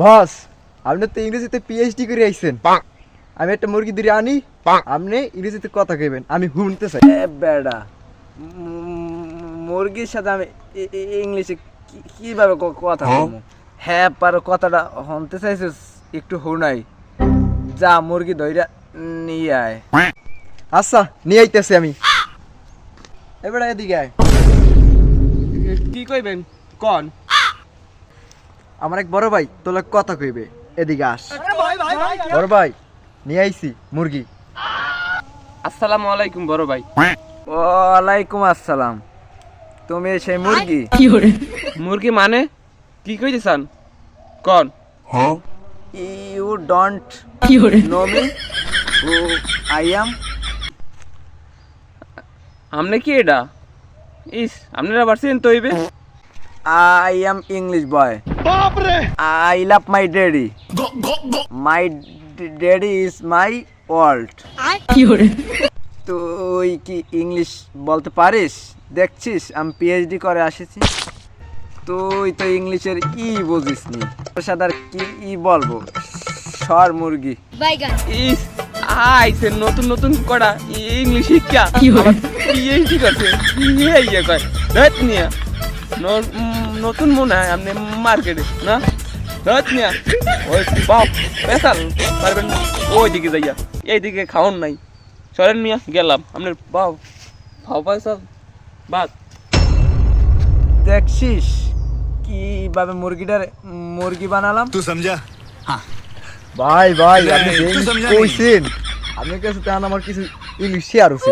বস, আপনি তো ইংরেজিতে পিএইচডি করে আইছেন। আমি একটা মুরগি ধরে আনি, আপনি ইংরেজিতে কথা কইবেন, আমি শুনতে চাই। বেড়া মুরগির সাথে আমি ইংলিশে কিভাবে কথা বলবো? হ্যাঁ পারো, কথাটা শুনতে চাইছিস একটু শুনাই। যা মুরগি ধইরা নিয়ে আয়। আচ্ছা, নিয়ে আইতেছি আমি। এবারে এদিকে আয়। কি কইবেন কোন? আমার এক বড় ভাই তোর লগে কথা কইবে, এদিকে আস। বড় ভাই, নিয়ে আইছি মুরগি। আসসালামু আলাইকুম বড় ভাই। ওয়ালাইকুম আসসালাম। তুমি সেই মুরগি? মুরগি মানে কি কইতেছান কোন? You don't know me who I am? আমনে কি এটা? ইস আপনারা পারছেন তো হইবে। I am English boy. I love my daddy. My daddy is my world. তুই কি ইংলিশ বলতে পারিস? দেখছিস আমি পিএইচডি করে আসিছি। তুই তো ইংলিশের ই বুঝিস নি, তোর সাথে আর কি ই বলবো? সর মুরগি। ইস আইছে নতুন নতুন কড়া ইংলিশ শিক্ষা পিএইচডি করছে ইয়ে কয় ধত নিয়া নতুন মনে হয় আপনি মার্কেটে না ধত নিয়া ওই বাপ পেশাল পারবেন ওইদিকে যাইয়া এইদিকে খাওয়ান নাই সরেন নিয়া গেলাম আপনার বাপ ভাও পয়সা বাদ। দেখছিস কিভাবে মুরগিটার মুরগি বানালাম? तू समझा? ভাই ভাই, আপনি যে তুই ইংলিশ সমঝা নাই? কইছেন, আপনার কাছে তেমন আমার কিছু ইংলিশ শেয়ার হচ্ছে।